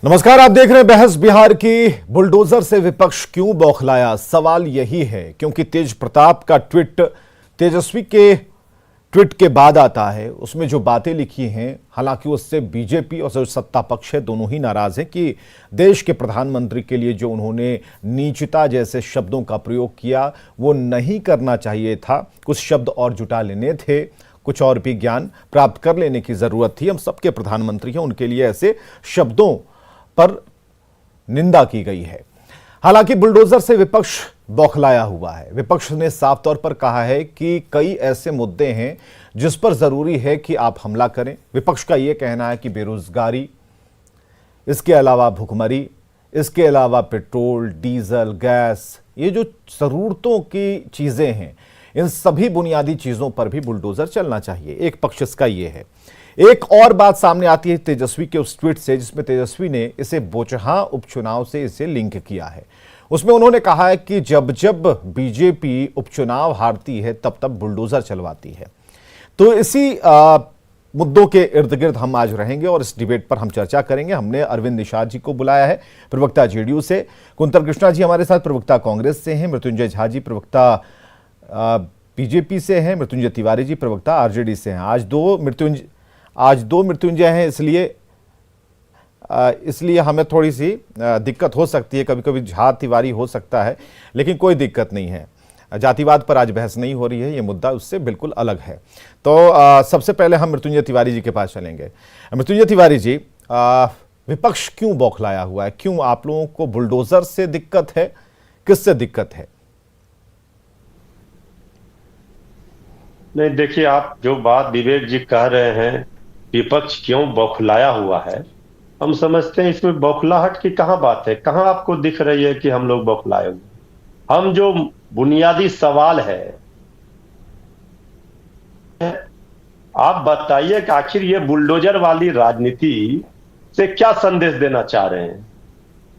नमस्कार, आप देख रहे हैं बहस बिहार की। बुलडोजर से विपक्ष क्यों बौखलाया? सवाल यही है क्योंकि तेज प्रताप का ट्वीट तेजस्वी के ट्वीट के बाद आता है। उसमें जो बातें लिखी हैं, हालांकि उससे बीजेपी और जो सत्ता पक्ष है दोनों ही नाराज हैं कि देश के प्रधानमंत्री के लिए जो उन्होंने नीचता जैसे शब्दों का प्रयोग किया वो नहीं करना चाहिए था। कुछ शब्द और जुटा लेने थे, कुछ और भी ज्ञान प्राप्त कर लेने की जरूरत थी। हम सबके प्रधानमंत्री हैं, उनके लिए ऐसे शब्दों पर निंदा की गई है। हालांकि बुलडोजर से विपक्ष बौखलाया हुआ है। विपक्ष ने साफ तौर पर कहा है कि कई ऐसे मुद्दे हैं जिस पर जरूरी है कि आप हमला करें। विपक्ष का यह कहना है कि बेरोजगारी, इसके अलावा भुखमरी, इसके अलावा पेट्रोल, डीजल, गैस, ये जो जरूरतों की चीजें हैं, इन सभी बुनियादी चीजों पर भी बुलडोजर चलना चाहिए। एक पक्ष इसका यह है। एक और बात सामने आती है तेजस्वी के उस ट्वीट से, जिसमें तेजस्वी ने इसे बोचहां उपचुनाव से इसे लिंक किया है। उसमें उन्होंने कहा है कि जब जब बीजेपी उपचुनाव हारती है तब तब बुलडोजर चलवाती है। तो इसी मुद्दों के इर्द गिर्द हम आज रहेंगे और इस डिबेट पर हम चर्चा करेंगे। हमने अरविंद निषाद जी को बुलाया है, प्रवक्ता जेडीयू से। कुंतर कृष्णा जी हमारे साथ प्रवक्ता कांग्रेस से हैं। मृत्युंजय झा जी प्रवक्ता बीजेपी से हैं। मृत्युंजय तिवारी जी प्रवक्ता आरजेडी से हैं। आज दो मृत्युंजय हैं, इसलिए हमें थोड़ी सी दिक्कत हो सकती है। कभी कभी झा तिवारी हो सकता है, लेकिन कोई दिक्कत नहीं है। जातिवाद पर आज बहस नहीं हो रही है, ये मुद्दा उससे बिल्कुल अलग है। तो सबसे पहले हम मृत्युंजय तिवारी जी के पास चलेंगे। मृत्युंजय तिवारी जी, विपक्ष क्यों बौखलाया हुआ है? क्यों आप लोगों को बुलडोजर से दिक्कत है? किससे दिक्कत है? नहीं, देखिए, आप जो बात विवेक जी कह रहे हैं, विपक्ष क्यों बौखलाया हुआ है, हम समझते हैं इसमें बौखलाहट की कहाँ बात है। कहाँ आपको दिख रही है कि हम लोग बौखलाए हुए? हम जो बुनियादी सवाल है, आप बताइए कि आखिर ये बुलडोजर वाली राजनीति से क्या संदेश देना चाह रहे हैं?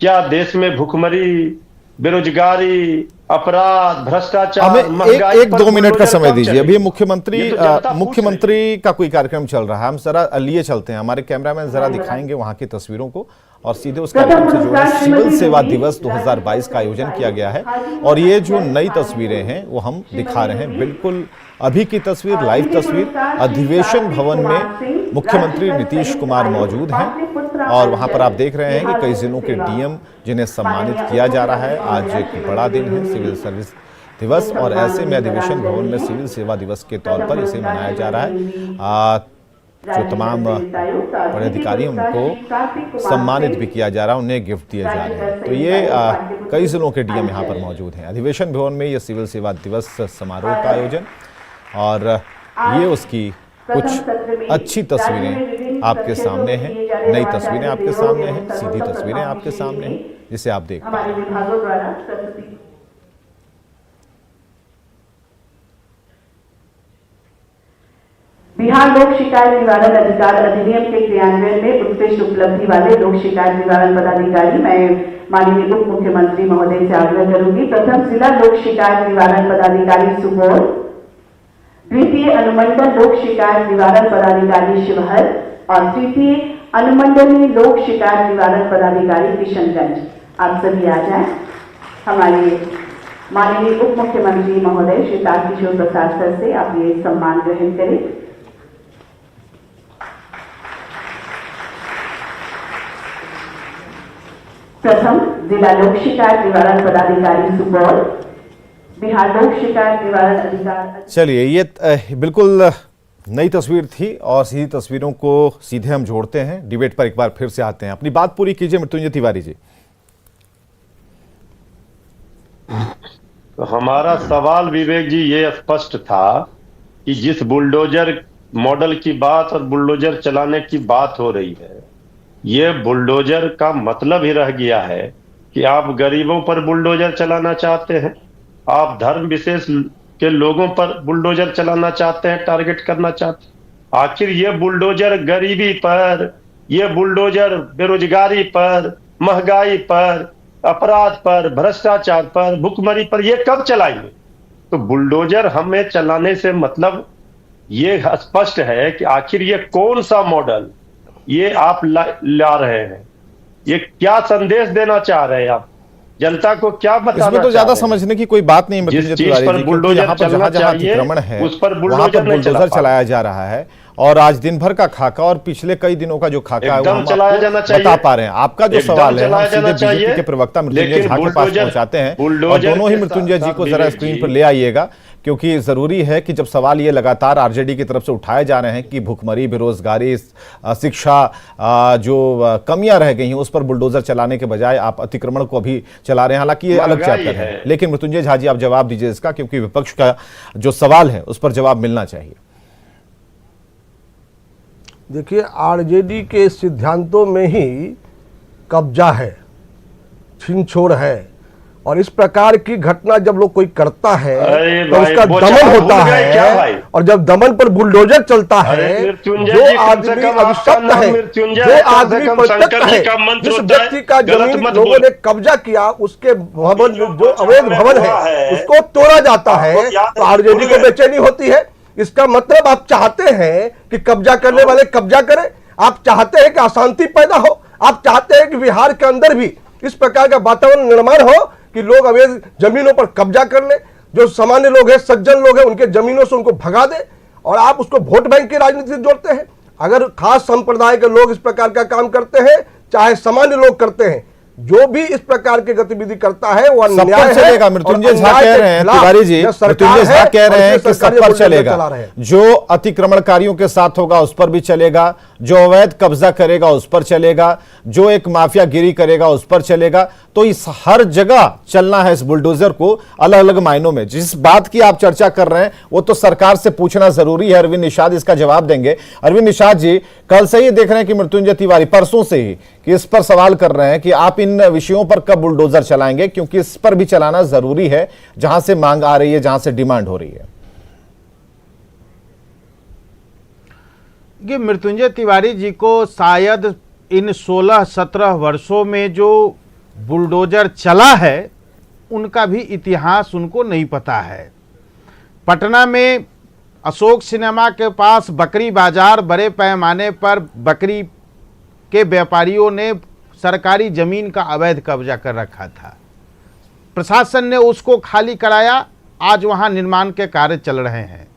क्या देश में भुखमरी, बेरोजगारी, अपराध, भ्रष्टाचार, हमें एक दो मिनट का समय दीजिए। अभी मुख्यमंत्री का कोई कार्यक्रम चल रहा है, हम जरा लिए चलते हैं। हमारे कैमरामैन जरा दिखाएंगे वहां की तस्वीरों को और सीधे उस कार्यक्रम से जुड़े। सिविल सेवा दिवस 2022 का आयोजन किया गया है और ये जो नई तस्वीरें हैं वो हम दिखा रहे हैं। बिल्कुल अभी की तस्वीर, लाइव तस्वीर। अधिवेशन भवन में मुख्यमंत्री नीतीश कुमार मौजूद हैं और वहां पर आप देख रहे हैं कि कई जिलों के डीएम जिन्हें सम्मानित किया जा रहा है। आज एक बड़ा दिन है, सिविल सर्विस दिवस, और ऐसे में अधिवेशन भवन में सिविल सेवा दिवस के तौर पर इसे मनाया जा रहा है। जो तमाम बड़े अधिकारी हैं उनको सम्मानित भी किया जा रहा है, उन्हें गिफ्ट दिए जा रहे हैं। तो ये कई जिलों के डीएम यहाँ पर मौजूद हैं अधिवेशन भवन में। ये सिविल सेवा दिवस समारोह का आयोजन, और ये उसकी कुछ अच्छी तस्वीरें आपके सामने हैं, नई तस्वीरें आपके सामने हैं, सीधी तस्वीरें आपके सामने हैं, जिसे आप देख पा रहे हैं। बिहार लोक शिकायत निवारण अधिकार अधिनियम के क्रियान्वयन में उत्कृष्ट उपलब्धि वाले लोक शिकायत निवारण पदाधिकारी, मैं माननीय उप मुख्यमंत्री महोदय से आग्रह करूंगी। प्रथम जिला लोक शिकायत निवारण पदाधिकारी सुपौल, द्वितीय अनुमंडल लोक शिकायत निवारण पदाधिकारी शिवहर और तृतीय अनुमंडलीय लोक शिकायत निवारण पदाधिकारी किशनगंज। आप सभी आ जाएं। हमारे माननीय उप मुख्यमंत्री महोदय श्री तारकिशोर प्रसाद सर से आप ये सम्मान ग्रहण करें। प्रथम जिला लोक शिकायत निवारण पदाधिकारी सुपौल, बिहार लोक शिकायत निवारण अधिकार। चलिए, ये बिल्कुल नई तस्वीर थी और सीधी तस्वीरों को सीधे हम जोड़ते हैं। डिबेट पर एक बार फिर से आते हैं। अपनी बात पूरी कीजिए मृत्युंजय तिवारी जी। तो हमारा सवाल विवेक जी ये स्पष्ट था कि जिस बुलडोजर मॉडल की बात और बुलडोजर चलाने की बात हो रही है, ये बुलडोजर का मतलब ही रह गया है कि आप गरीबों पर बुलडोजर चलाना चाहते हैं, आप धर्म विशेष के लोगों पर बुलडोजर चलाना चाहते हैं, टारगेट करना चाहते हैं। आखिर ये बुलडोजर गरीबी पर, ये बुलडोजर बेरोजगारी पर, महंगाई पर, अपराध पर, भ्रष्टाचार पर, भुखमरी पर ये कब चलाएंगे? तो बुलडोजर हमें चलाने से मतलब ये स्पष्ट है कि आखिर ये कौन सा मॉडल ये आप ला रहे हैं। ये क्या संदेश देना चाह रहे हैं आप? जनता को क्या बताना? इसमें तो ज्यादा समझने की कोई बात नहीं मृत्युंजय तिवारी जी, क्योंकि यहाँ पर जहां जहां अतिक्रमण है उस पर वहां पर बुलडोजर चलाया जा रहा है। और आज दिन भर का खाका और पिछले कई दिनों का जो खाका है वो हम बता पा रहे हैं। आपका जो सवाल है हम सीधे बीजेपी के प्रवक्ता मृत्युंजय झा के पास पहुंचाते हैं, और दोनों ही मृत्युंजय जी को जरा स्क्रीन पर ले आइएगा, क्योंकि जरूरी है कि जब सवाल ये लगातार आरजेडी की तरफ से उठाए जा रहे हैं कि भुखमरी, बेरोजगारी, शिक्षा, जो कमियां रह गई हैं उस पर बुलडोजर चलाने के बजाय आप अतिक्रमण को अभी चला रहे हैं। हालांकि ये अलग चैप्टर है, लेकिन मृत्युंजय झा जी आप जवाब दीजिए इसका, क्योंकि विपक्ष का जो सवाल है उस पर जवाब मिलना चाहिए। देखिए, आरजेडी के सिद्धांतों में ही कब्जा है, छीन छोड़ है, और इस प्रकार की घटना जब लोग कोई करता है तो उसका दमन होता है, और जब दमन पर बुलडोजर चलता है, जो आदमी अभिशप्त है, जो आदमी प्रत्यक्ष है, जिस व्यक्ति का जमीन लोगों ने कब्जा किया उसके भवन, जो अवैध भवन है उसको तोड़ा जाता है, तो आरजेडी को बेचैनी होती है। इसका मतलब आप चाहते हैं कि कब्जा करने वाले कब्जा करें, आप चाहते हैं कि अशांति पैदा हो, आप चाहते हैं कि बिहार के अंदर भी इस प्रकार का वातावरण निर्माण हो कि लोग अवैध जमीनों पर कब्जा कर ले, जो सामान्य लोग हैं, सज्जन लोग हैं, उनके जमीनों से उनको भगा दे, और आप उसको वोट बैंक की राजनीति से जोड़ते हैं। अगर खास संप्रदाय के लोग इस प्रकार का काम करते हैं, चाहे सामान्य लोग करते हैं, जो भी इस प्रकार की गतिविधि करता है वो अन्याय है। चलेगा, मृत्युंजय झा कह रहे हैं, तिवारी जी मृत्युंजय झा कह रहे हैं कि सब पर चलेगा, जो अतिक्रमणकारियों के साथ होगा उस पर भी चलेगा, जो अवैध कब्जा करेगा उस पर चलेगा, जो एक माफियागिरी करेगा उस पर चलेगा। तो इस हर जगह चलना है इस बुलडोजर को, अलग अलग मायनों में। जिस बात की आप चर्चा कर रहे हैं वो तो सरकार से पूछना जरूरी है। अरविंद निषाद इसका जवाब देंगे। अरविंद निषाद जी, कल से ही देख रहे हैं कि मृत्युंजय तिवारी परसों से ही कि इस पर सवाल कर रहे हैं कि आप इन विषयों पर कब बुलडोजर चलाएंगे, क्योंकि इस पर भी चलाना जरूरी है जहां से मांग आ रही है, जहां से डिमांड हो रही है। कि मृत्युंजय तिवारी जी को शायद इन 16-17 वर्षों में जो बुलडोजर चला है उनका भी इतिहास उनको नहीं पता है। पटना में अशोक सिनेमा के पास बकरी बाजार, बड़े पैमाने पर बकरी के व्यापारियों ने सरकारी जमीन का अवैध कब्जा कर रखा था। प्रशासन ने उसको खाली कराया, आज वहां निर्माण के कार्य चल रहे हैं।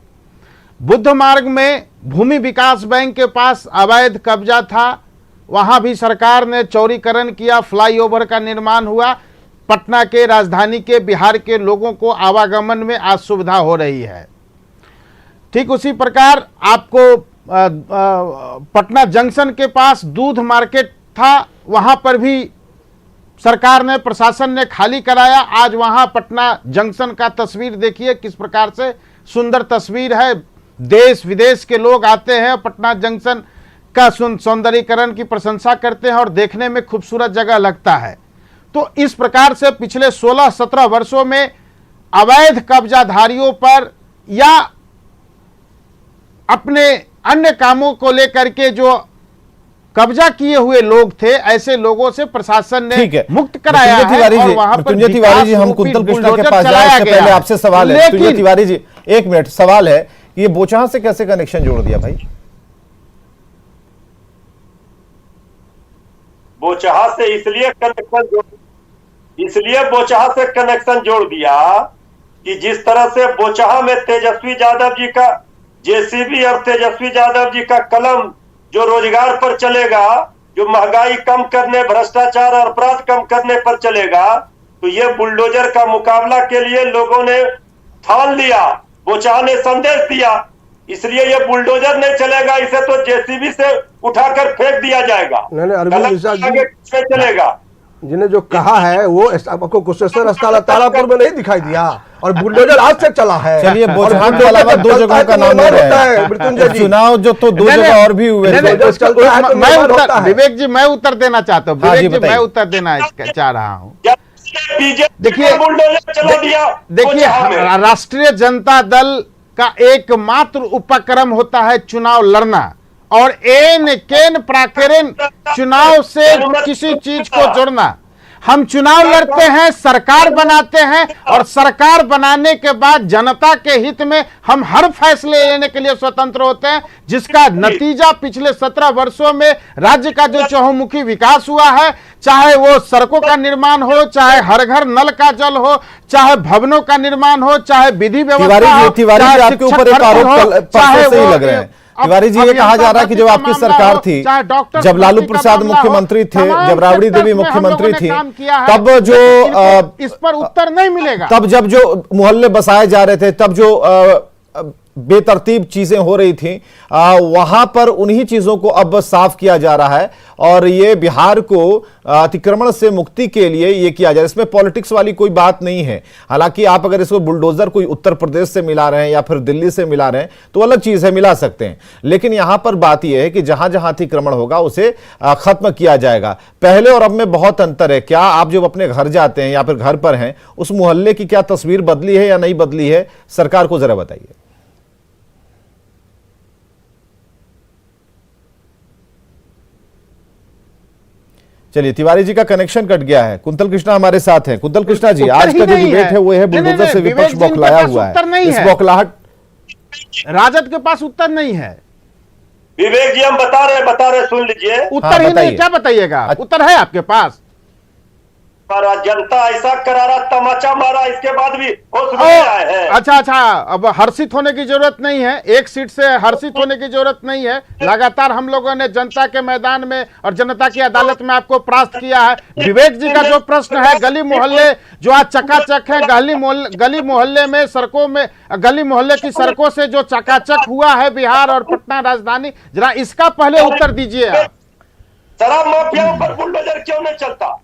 बुद्ध मार्ग में भूमि विकास बैंक के पास अवैध कब्जा था, वहां भी सरकार ने चौड़ीकरण किया, फ्लाईओवर का निर्माण हुआ। पटना के, राजधानी के, बिहार के लोगों को आवागमन में आज सुविधा हो रही है। ठीक उसी प्रकार आपको पटना जंक्शन के पास दूध मार्केट था, वहां पर भी सरकार ने, प्रशासन ने खाली कराया। आज वहां पटना जंक्शन का तस्वीर देखिए, किस प्रकार से सुंदर तस्वीर है। देश विदेश के लोग आते हैं, पटना जंक्शन का सौंदर्यीकरण की प्रशंसा करते हैं और देखने में खूबसूरत जगह लगता है। तो इस प्रकार से पिछले 16-17 वर्षों में अवैध कब्जाधारियों पर या अपने अन्य कामों को लेकर के जो कब्जा किए हुए लोग थे, ऐसे लोगों से प्रशासन ने मुक्त कराया है। और वहां पर मृत्युंजय तिवारी जी, हम कुंतल कृष्णा के पास जाए इससे पहले आपसे सवाल है। मृत्युंजय तिवारी जी, एक मिनट, सवाल है कि ये बोचहा से कैसे कनेक्शन जोड़ दिया भाई? बोचहा से इसलिए बोचहा से कनेक्शन जोड़ दिया कि जिस तरह से बोचहा में तेजस्वी यादव जी का जेसीबी और तेजस्वी यादव जी का कलम जो रोजगार पर चलेगा, जो महंगाई कम करने, भ्रष्टाचार और अपराध कम करने पर चलेगा, तो ये बुलडोजर का मुकाबला के लिए लोगों ने ठान लिया। बोचहा ने संदेश दिया, इसलिए ये बुलडोजर नहीं चलेगा, इसे तो जेसीबी से उठाकर फेंक दिया जाएगा। नहीं, अरविंद निषाद जी चलेगा जिन्हें जो कहा है वो आपको कुशेश्वर अस्पताल तारापुर में नहीं दिखाई दिया, और बुलडोजर आज से चला है। चलिए, बोचहा के अलावा दो जगहों का नाम ले रहे हैं मृत्युंजय जी। चुनाव जो तो दो जगह और भी हुए। विवेक जी, मैं उत्तर देना चाहता हूँ। विवेक जी, मैं उत्तर देना चाह रहा हूँ। देखिए, राष्ट्रीय जनता दल का एकमात्र उपक्रम होता है चुनाव लड़ना, और एन केन प्राकेरन चुनाव से किसी चीज को जोड़ना। हम चुनाव लड़ते हैं, सरकार बनाते हैं और सरकार बनाने के बाद जनता के हित में हम हर फैसले लेने के लिए स्वतंत्र होते हैं, जिसका नतीजा पिछले 17 वर्षों में राज्य का जो चहुमुखी विकास हुआ है, चाहे वो सड़कों का निर्माण हो, चाहे हर घर नल का जल हो, चाहे भवनों का निर्माण हो, चाहे विधि व्यवस्था हो, तिवारी जी आपके ऊपर एक आरोप चाहे सही लग रहे हैं। तिवारी जी, ये कहा जा रहा है कि जब आपकी सरकार थी, जब लालू प्रसाद मुख्यमंत्री थे, जब राबड़ी देवी मुख्यमंत्री थी, तब जो इस पर उत्तर नहीं मिलेगा। तब जब जो मोहल्ले बसाए जा रहे थे, तब जो बेतरतीब चीजें हो रही थी, वहां पर उन्हीं चीजों को अब साफ किया जा रहा है और ये बिहार को अतिक्रमण से मुक्ति के लिए ये किया जा रहा है। इसमें पॉलिटिक्स वाली कोई बात नहीं है। हालांकि आप अगर इसको बुलडोजर कोई उत्तर प्रदेश से मिला रहे हैं या फिर दिल्ली से मिला रहे हैं तो अलग चीज है, मिला सकते हैं, लेकिन यहां पर बात यह है कि जहां जहां अतिक्रमण होगा उसे खत्म किया जाएगा। पहले और अब में बहुत अंतर है। क्या आप जब अपने घर जाते हैं या फिर घर पर हैं, उस मोहल्ले की क्या तस्वीर बदली है या नहीं बदली है, सरकार को जरा बताइए। चलिए, तिवारी जी का कनेक्शन कट गया है। कुंतल कृष्णा हमारे साथ हैं। कुंतल कृष्णा जी, आज का जो डिबेट है वो है बुलडोजर से विपक्ष बौखलाया हुआ है। इस बौखलाहट, राजद के पास उत्तर नहीं है। विवेक जी हम बता रहे सुन लीजिए। उत्तर ही नहीं, क्या बताइएगा? उत्तर है आपके पास? जनता ऐसा करारा तमाचा मारा, इसके बाद भी होश में आए हैं। अच्छा, अब हर्षित होने की जरूरत नहीं है, एक सीट से हर्षित होने की जरूरत नहीं है। लगातार हम लोगों ने जनता के मैदान में और जनता की अदालत में आपको परास्त किया है। विवेक जी का जो प्रश्न है, गली मोहल्ले जो आज चकाचक है, गली मोहल्ले में, सड़कों में, गली मोहल्ले की सड़कों से जो चकाचक हुआ है बिहार और पटना राजधानी, जरा इसका पहले उत्तर दीजिए आप। शराब माफियाओं पर बुलडोजर क्यों नहीं चलता?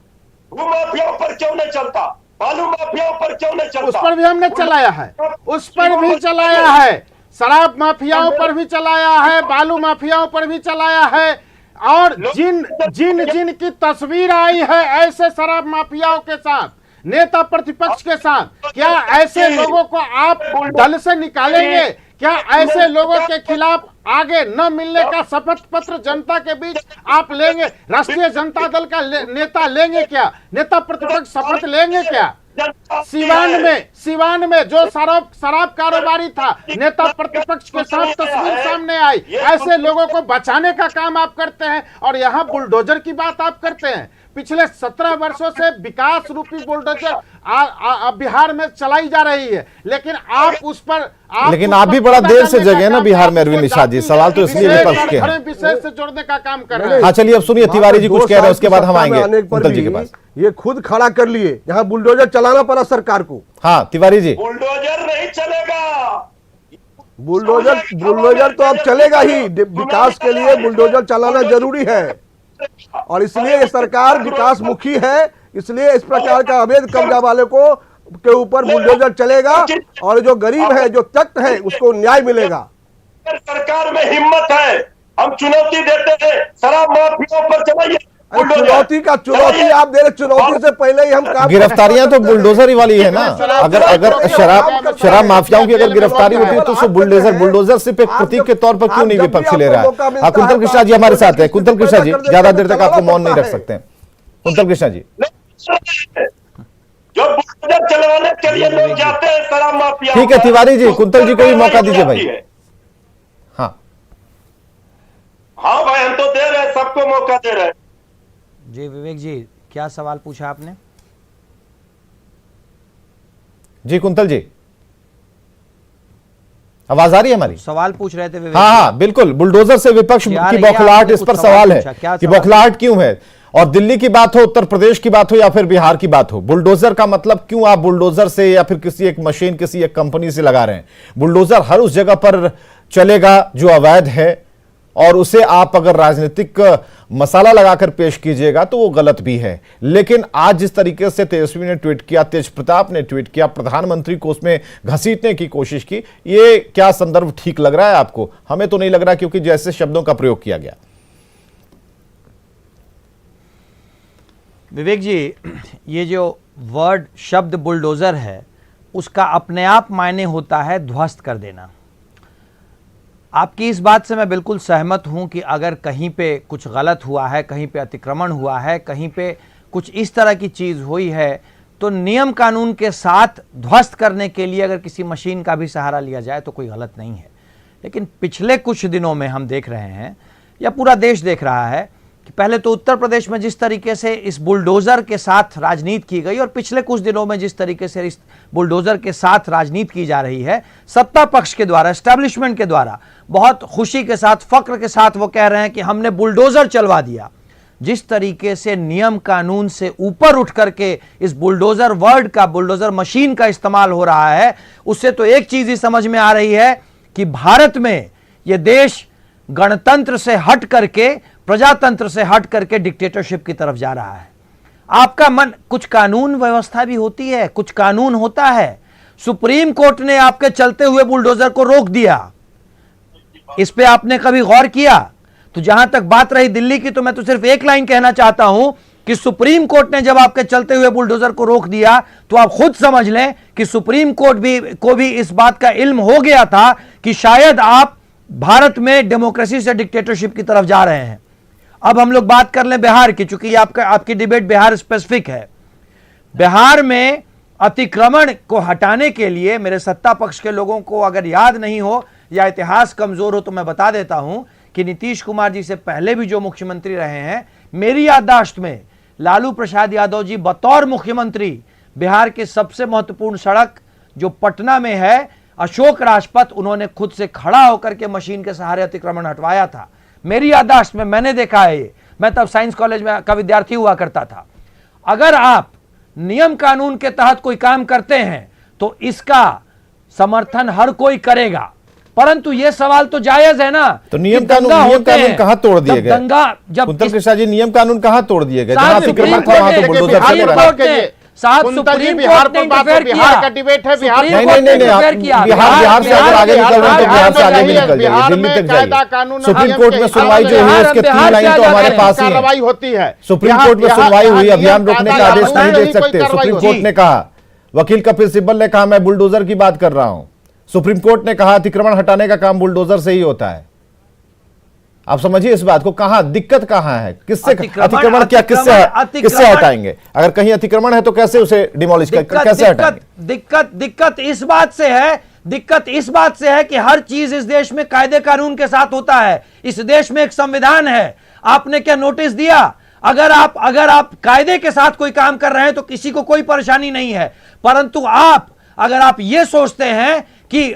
भू माफियाओं पर क्यों नहीं चलता? बालू माफियाओं पर क्यों नहीं चलता? उस पर भी हमने चलाया है, उस पर भी चलाया है, शराब माफियाओं पर भी चलाया है, बालू माफियाओं पर भी चलाया है। और जिन की तस्वीर आई है ऐसे शराब माफियाओं के साथ, नेता प्रतिपक्ष के साथ, क्या ऐसे लोगों को आप दल से निकालेंगे? क्या ऐसे लोगों के खिलाफ आगे न मिलने का शपथ पत्र जनता के बीच आप लेंगे? राष्ट्रीय जनता दल का नेता लेंगे क्या? नेता प्रतिपक्ष शपथ लेंगे क्या? सिवान में जो शराब कारोबारी था, नेता प्रतिपक्ष के साथ तस्वीर सामने आई। ऐसे लोगों को बचाने का काम आप करते हैं और यहाँ बुलडोजर की बात आप करते हैं। पिछले 17 वर्षों से विकास रूपी बुलडोजर बिहार में चलाई जा रही है, लेकिन आप उस पर लेकिन आप भी बड़ा देर से जगे ना बिहार में। अरविंद निषाद जी, सवाल तो इसलिए विपक्ष के हैं, विषय से जोड़ने का काम कर रहे हैं। हाँ चलिए, अब सुनिए, तिवारी जी कुछ कह रहे हैं, उसके बाद हम आएंगे कुंतल जी के पास। ये खुद खड़ा कर लिए, यहाँ बुलडोजर चलाना पड़ा सरकार को। हाँ तिवारी जी, बुलडोजर नहीं चलेगा। बुलडोजर तो अब चलेगा ही। विकास के लिए बुलडोजर चलाना जरूरी है और इसलिए ये सरकार विकास मुखी है, इसलिए इस प्रकार का अवैध कब्जा वाले को के ऊपर बुलडोजर चलेगा और जो गरीब है, जो तख्त है, उसको न्याय मिलेगा। सरकार में हिम्मत है, हम चुनौती देते हैं, शराब माफियाओं पर चलाइए। चुनौती आप दे रहे, चुनौती से पहले ही हम काम। गिरफ्तारियां तो बुलडोजर ही वाली है ना। अगर शराब माफियाओं की अगर गिरफ्तारी होती है तो बुलडोजर सिर्फ एक प्रतीक के तौर पर क्यों नहीं विपक्ष ले रहा है? कुंतल कृष्णा जी हमारे साथ है। कुंतल कृष्णा जी, ज्यादा देर तक आपको मौन नहीं रख सकते हैं। कुंतल कृष्णा जी, जो बुलडोजर चलवाने के लिए लोग जाते हैं शराब माफिया। ठीक है तिवारी जी, कुंतल जी को भी मौका दीजिए भाई। हाँ भाई, हम तो दे रहे हैं, सबको मौका दे रहे हैं। जी विवेक जी, क्या सवाल पूछा आपने? जी कुंतल जी, आवाज आ रही है हमारी? सवाल पूछ रहे थे विवेक। हाँ बिल्कुल, बुलडोजर से विपक्ष की बौखलाहट, इस पर सवाल है कि बौखलाहट क्यों है। और दिल्ली की बात हो, उत्तर प्रदेश की बात हो या फिर बिहार की बात हो, बुलडोजर का मतलब क्यों आप बुलडोजर से या फिर किसी एक मशीन, किसी एक कंपनी से लगा रहे हैं? बुलडोजर हर उस जगह पर चलेगा जो अवैध है और उसे आप अगर राजनीतिक मसाला लगाकर पेश कीजिएगा तो वो गलत भी है। लेकिन आज जिस तरीके से तेजस्वी ने ट्वीट किया, तेज प्रताप ने ट्वीट किया, प्रधानमंत्री को उसमें घसीटने की कोशिश की, ये क्या संदर्भ ठीक लग रहा है आपको? हमें तो नहीं लग रहा, क्योंकि जैसे शब्दों का प्रयोग किया गया। विवेक जी, ये जो वर्ड शब्द बुलडोजर है, उसका अपने आप मायने होता है ध्वस्त कर देना। आपकी इस बात से मैं बिल्कुल सहमत हूं कि अगर कहीं पे कुछ गलत हुआ है, कहीं पे अतिक्रमण हुआ है, कहीं पे कुछ इस तरह की चीज हुई है तो नियम कानून के साथ ध्वस्त करने के लिए अगर किसी मशीन का भी सहारा लिया जाए तो कोई गलत नहीं है। लेकिन पिछले कुछ दिनों में हम देख रहे हैं या पूरा देश देख रहा है कि पहले तो उत्तर प्रदेश में जिस तरीके से इस बुलडोजर के साथ राजनीति की गई और पिछले कुछ दिनों में जिस तरीके से इस बुलडोजर के साथ राजनीति की जा रही है, सत्ता पक्ष के द्वारा, एस्टैब्लिशमेंट के द्वारा बहुत खुशी के साथ, फक्र के साथ वो कह रहे हैं कि हमने बुलडोजर चलवा दिया। जिस तरीके से नियम कानून से ऊपर उठ करके इस बुलडोजर वर्ड का, बुलडोजर मशीन का इस्तेमाल हो रहा है, उससे तो एक चीज ही समझ में आ रही है कि भारत में यह देश गणतंत्र से हट करके, प्रजातंत्र से हट करके डिक्टेटरशिप की तरफ जा रहा है। आपका मन, कुछ कानून व्यवस्था भी होती है, कुछ कानून होता है। सुप्रीम कोर्ट ने आपके चलते हुए बुलडोजर को रोक दिया, इस पे आपने कभी गौर किया? तो जहां तक बात रही दिल्ली की, तो मैं तो सिर्फ एक लाइन कहना चाहता हूं कि सुप्रीम कोर्ट ने जब आपके चलते हुए बुलडोजर को रोक दिया तो आप खुद समझ लें कि सुप्रीम कोर्ट को भी इस बात का इल्म हो गया था कि शायद आप भारत में डेमोक्रेसी से डिक्टेटरशिप की तरफ जा रहे हैं। अब हम लोग बात कर लें बिहार की, चूंकि आपकी डिबेट बिहार स्पेसिफिक है। बिहार में अतिक्रमण को हटाने के लिए, मेरे सत्ता पक्ष के लोगों को अगर याद नहीं हो या इतिहास कमजोर हो तो मैं बता देता हूं कि नीतीश कुमार जी से पहले भी जो मुख्यमंत्री रहे हैं, मेरी याददाश्त में लालू प्रसाद यादव जी बतौर मुख्यमंत्री बिहार की सबसे महत्वपूर्ण सड़क जो पटना में है, अशोक राजपथ, उन्होंने खुद से खड़ा होकर के मशीन के सहारे अतिक्रमण हटवाया था। मेरी याददाश्त में मैंने देखा है ये, मैं तब साइंस कॉलेज में का विद्यार्थी हुआ करता था। अगर आप नियम कानून के तहत कोई काम करते हैं तो इसका समर्थन हर कोई करेगा, परंतु यह सवाल तो जायज है ना। तो नियम कानून कहां तोड़ दिए गए? दंगा जब उत्तर प्रदेश जी नियम कानून कहां तोड़ दिए गए? जहां अतिक्रमण था वहां तो बुलडोजर चलेगा। साहब सुप्रीम कोर्ट ने इंटरफेयर किया। बिहार का डिबेट है, बिहार नहीं, बिहार से अगर आगे निकल रहे हैं तो बिहार से आगे भी निकल जाइए, दिल्ली तक जाइए। सुप्रीम कोर्ट में सुनवाई जो हुई उसके 3 लाइन तो हमारे पास ही कार्रवाई होती है। सुप्रीम कोर्ट में सुनवाई हुई, अभियान रोकने का आदेश नहीं दे सकते। सुप्रीम कोर्ट ने कहा, वकील कपिल सिब्बल ने कहा मैं बुलडोजर की बात कर रहा हूं। सुप्रीम कोर्ट ने कहा अतिक्रमण हटाने का काम बुलडोजर से ही होता है। आप समझिए इस बात को, कहां दिक्कत कहां है? किससे अतिक्रमण क्या, किससे हटाएंगे? अगर कहीं अतिक्रमण है तो कैसे उसे डिमोलिश कैसे हटाएंगे? दिक्कत इस बात से है, दिक्कत इस बात से है कि हर चीज इस देश में कायदे कानून के साथ होता है। इस देश में एक संविधान है। आपने क्या नोटिस दिया? अगर आप कायदे के साथ कोई काम कर रहे हैं तो किसी को कोई परेशानी नहीं है, परंतु अगर आप ये सोचते हैं कि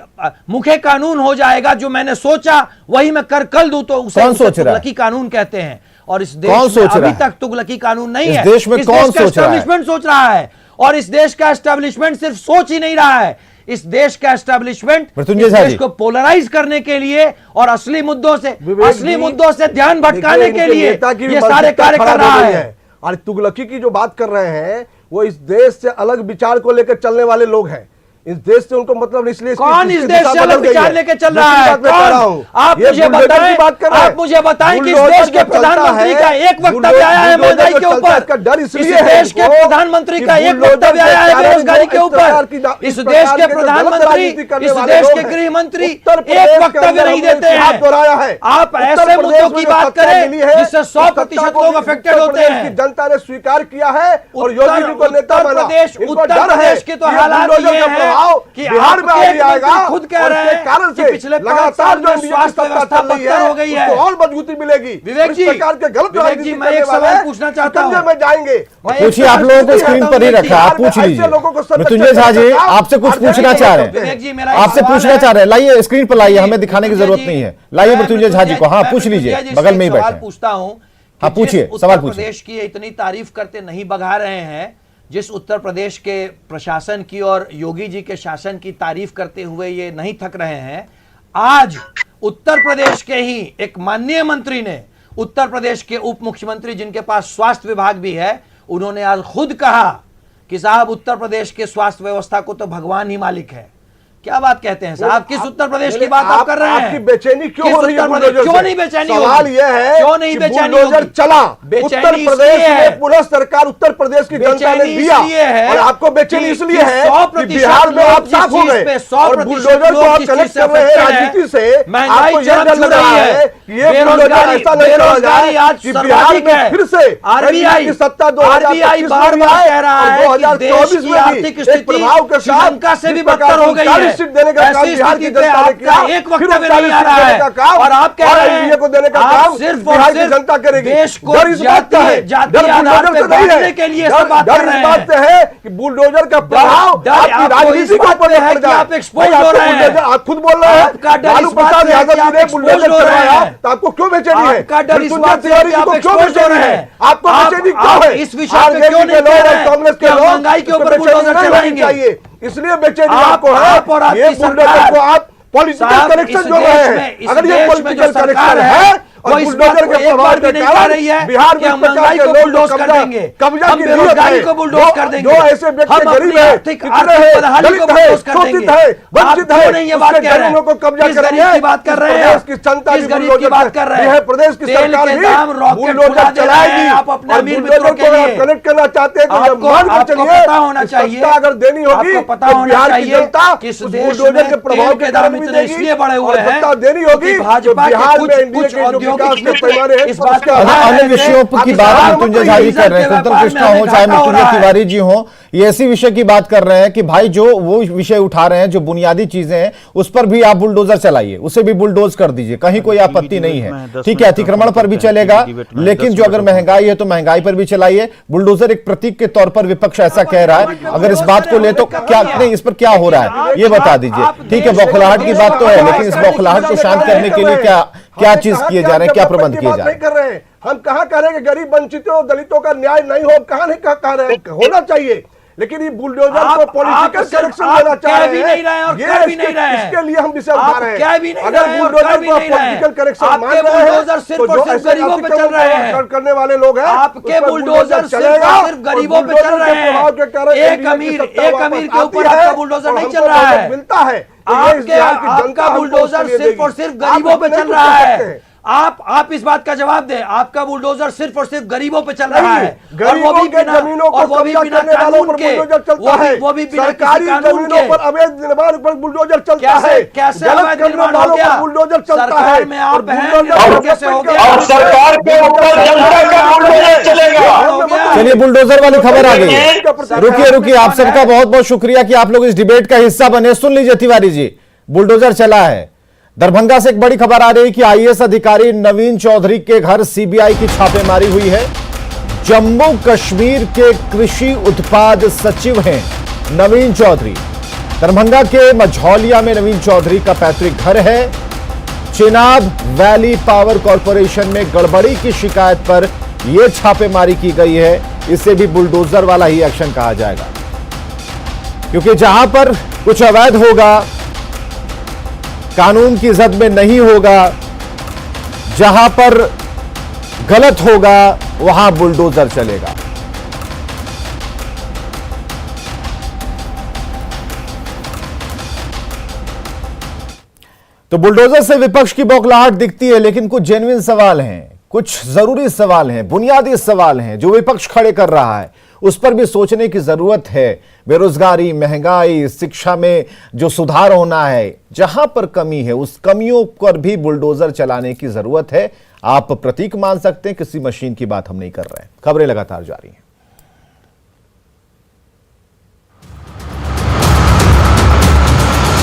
मुखे कानून हो जाएगा, जो मैंने सोचा वही मैं कर दूं, तो उसे तुगलकी कानून कहते हैं। और इस देश में अभी तक तुगलकी कानून नहीं है। इस देश में कौन सोच रहा है? एस्टैब्लिशमेंट सोच रहा है, और इस देश का एस्टैब्लिशमेंट सिर्फ सोच ही नहीं रहा है। इस देश का एस्टैब्लिशमेंट इस देश को पोलराइज करने के लिए और असली मुद्दों से ध्यान भटकाने के लिए ये सारे कार्य कर रहा है। और तुगलकी की जो बात कर रहे हैं वो इस देश से अलग विचार को लेकर चलने वाले लोग हैं। इस देश से उनको मतलब इसलिए कौन इस देश से अलग विचार लेके चल रहा है? कौन? आप मुझे बताएं कि इस देश के प्रधानमंत्री का एक वक्तव्य आया है महंगाई के ऊपर? इस देश के प्रधानमंत्री का एक वक्तव्य आया है बेरोजगारी के ऊपर? इस देश के प्रधानमंत्री, इस देश के गृह मंत्री एक वक्तव्य नहीं देते हैं। आप ऐसे मुद्दों की बात करें जिससे 100% लोग अफेक्टेड होते हैं। जनता ने स्वीकार किया है और योगी जी को नेता बना। उत्तर प्रदेश के तो हालात ये हैं कि बिहार में आएगा, खुद कह रहे हैं कारण से पिछले लगातार जो स्वास्थ्य व्यवस्था पत्थर हो गई है, और मजबूती मिलेगी। विवेक जी, मैं एक सवाल पूछना चाहता हूं। में जाएंगे, पूछिए। आप लोगों को स्क्रीन पर ही रखा, आप पूछ लीजिए। मृत्युंजय झा जी आपसे कुछ पूछना चाह रहे हैं, आपसे पूछना चाह रहे हैं। लाइए स्क्रीन पर लाइए, हमें दिखाने की जरूरत नहीं है। लाइए मृत्युंजय झा जी को। हाँ पूछ लीजिए, बगल में ही बैठे। पूछता हूं, हाँ पूछिए, सवाल पूछिए। प्रदेश की इतनी तारीफ करते नहीं बघा रहे हैं, जिस उत्तर प्रदेश के प्रशासन की और योगी जी के शासन की तारीफ करते हुए ये नहीं थक रहे हैं। आज उत्तर प्रदेश के ही एक माननीय मंत्री ने, उत्तर प्रदेश के उप मुख्यमंत्री जिनके पास स्वास्थ्य विभाग भी है, उन्होंने आज खुद कहा कि साहब उत्तर प्रदेश के स्वास्थ्य व्यवस्था को तो भगवान ही मालिक है। क्या बात कहते हैं साहब? किस उत्तर प्रदेश की बात आप कर रहे हैं? आपकी बेचैनी क्यों हो रही है? क्यों नहीं बेचैनी? सवाल यह है क्यों नहीं बेचैनी होगी? चला उत्तर प्रदेश में, पूरा सरकार उत्तर प्रदेश की जनता ने दिया, और आपको बेचैनी इसलिए है कि बिहार में आप साफ हो गए और बुलडोजर को आप कनेक्ट कर रहे हैं राजनीति से। आपको यह डर लग रहा है कि ये बुलडोजर ऐसा नहीं चला बेरोजगारी जाए आज कि बिहार सर्वाधिक में है। फिर से आरबीआई की सत्ता आरबीआई बार बार कह रहा है कि देश की आर्थिक स्थिति श्रीलंका से भी बदतर हो गई है। ऐसी स्थिति पे आपका एक वक्तव्य नहीं आ रहा है और आप कह रहे हैं को देने का काम सिर्फ बिहार और की सिर्फ जनता करेगी। देश को डर इस बात का है, जाति डर आधार बुलडोजर पे से नहीं बांटने है, के लिए सब बात डर कर रहे इस बात हैं। से है कि बुलडोजर का प्रभाव आपकी राजनीति के ऊपर है पड़ कि जाए। आप एक्सपोज भाई, हो आपको रहे हैं। बुलडोजर- आप खुद बोल रहे हैं आपका डर लालू इस बात प्रसाद से है यादव कि जी आप ने एक्सपोज बुलडोजर हो रहे चलाया हैं। तो आपको क्यों बेचैनी है? आपका डर इस फिर बात से है तिवारी कि जी आप को क्यों एक्सपोज हो बेचैनी रहे है? हैं। आपको बेचैनी आप क्यों है? इस विषय पे आरजेडी क्यों के नहीं लोग कह रहे और हैं कांग्रेस कि के हम लोग महंगाई के इस पे ऊपर बेचैनी बुलडोजर नहीं होनी चलाएंगे। चाहिए, इसलिए बेचैनी आप आपको है। और आपकी ये बुलडोजर सरकार- को आप पॉलिटिकल साहब, कनेक्शन इस जो देश रहे में- हैं, इस अगर ये देश में पॉलिटिकल जो सरकार कनेक्शन है, है वो और इस बुलडोजर बात के को एक प्रभाव बार भी के नहीं कह कारण रही है बिहार कि में हम इस प्रकार महंगाई के को लोग जो बुलडोज कर देंगे, कब्जा हम की नीयत बेरोजगारी है, को बुलडोज कर देंगे, जो ऐसे व्यक्ति हम गरीब अपनी है, आर्थिक पिछड़े हैं, बदहाली को दलित है, बुलडोज कर शोषित देंगे। है, आप वंचित क्यों है, नहीं ये बात उसके कह रहे जमीनों को हैं? कब्जा किस गरीब करेंगे, की बात कर रहे हैं? प्रदेश की जनता किस भी गरीब की बुलडोजर बात कर रहे ये हैं? है, प्रदेश की तेल सरकार के भी दाम रॉकेट बुलडोजर उड़ा दे रहे हैं, चलाएगी आप अपने और अमीर बुलडोजर मित्रों के को लिए। कनेक्ट करना चाहते हैं तो ये आपको- मान के आपको चलिए पता होना कि चाहिए, सत्ता अगर देनी होगी आपको पता तो होना बिहार की चाहिए जनता कि इस उस देश बुलडोजर में के प्रभाव तेल के के दाम दाम भी इतने देगी इसलिए बढ़े हुए और हैं सत्ता देनी होगी क्योंकि तो भाजपा के बिहार में एनडीए कुछ के जो औद्योगिक विकास के मित्र पैमाने हैं इस बात उसका को अन्य ध्यान अन्य रखते हैं। विषयों की बात आप मृत्युंजय झाजी कर रहे हैं, डीजल के कुंतल कृष्णा व्यापार हो में चाहे घाटा हो मृत्युंजय रहा है। तिवारी जी हो, ये ऐसी विषय की बात कर रहे हैं कि भाई जो वो विषय उठा रहे हैं जो बुनियादी चीजें हैं उस पर भी आप बुलडोजर चलाइए, उसे भी बुलडोज कर दीजिए, कहीं कोई आपत्ति नहीं है। ठीक है, अतिक्रमण पर भी चलेगा, लेकिन जो अगर महंगाई है तो महंगाई पर भी चलाइए। बुलडोजर एक प्रतीक के तौर पर विपक्ष ऐसा कह रहा है, अगर इस बात को ले तो क्या नहीं, इस पर क्या हो रहा है ये बता दीजिए। ठीक है, बौखलाहट की बात तो है, लेकिन इस बौखलाहट को शांत करने के लिए क्या क्या चीज किए जा रहे हैं, क्या प्रबंध किए जा रहे हैं? कर रहे हैं हम कहाँ कह रहे हैं कि गरीब वंचितों दलितों का न्याय नहीं हो, कहाँ नहीं कह रहे हैं, होना चाहिए, लेकिन ये बुलडोजर को पॉलिटिकल करेक्शन देना चाह रहे हैं, इसके लिए हम विषय उठा रहे हैं। अगर बुलडोजर को पॉलिटिकल करेक्शन मान रहे हैं तो जो ऐसे अतिक्रमण करने वाले लोग हैं आपके बुलडोजर सिर्फ गरीबों पे चल रहे हैं। एक अमीर के ऊपर आपका बुलडोजर नहीं चल रहा है, मिलता है आपका बुलडोजर सिर्फ और सिर्फ गरीबों पे चल रहा है। आप इस बात का जवाब दें, आपका बुलडोजर सिर्फ और सिर्फ गरीबों पे चल रहा है, और वो भी बिना कानून के, वो भी बिना सरकारी जमीनों पर अवैध निर्माण पर बुलडोजर चलता है। कैसे अवैध निर्माण हो गया? बुलडोजर चलता सरकार है में आप हैं, कैसे हो गया? और सरकार के ऊपर जनता का बुलडोजर चलेगा। चलिए, बुलडोजर वाली खबर आ गई। रुकिए, आप सबका बहुत बहुत शुक्रिया कि आप लोग इस डिबेट का हिस्सा बने। सुन लीजिए तिवारी जी, बुलडोजर चला है। दरभंगा से एक बड़ी खबर आ रही है कि आईएएस अधिकारी नवीन चौधरी के घर सीबीआई की छापेमारी हुई है। जम्मू कश्मीर के कृषि उत्पाद सचिव हैं नवीन चौधरी। दरभंगा के मझौलिया में नवीन चौधरी का पैतृक घर है। चिनाब वैली पावर कॉर्पोरेशन में गड़बड़ी की शिकायत पर यह छापेमारी की गई है। इसे भी बुलडोजर वाला ही एक्शन कहा जाएगा, क्योंकि जहां पर कुछ अवैध होगा, कानून की जद में नहीं होगा, जहां पर गलत होगा वहां बुलडोजर चलेगा। तो बुलडोजर से विपक्ष की बौखलाहट दिखती है, लेकिन कुछ जेन्युइन सवाल हैं, कुछ जरूरी सवाल हैं, बुनियादी सवाल हैं जो विपक्ष खड़े कर रहा है, उस पर भी सोचने की जरूरत है। बेरोजगारी, महंगाई, शिक्षा में जो सुधार होना है, जहां पर कमी है उस कमियों पर भी बुलडोजर चलाने की जरूरत है। आप प्रतीक मान सकते हैं, किसी मशीन की बात हम नहीं कर रहे हैं। खबरें लगातार जारी हैं।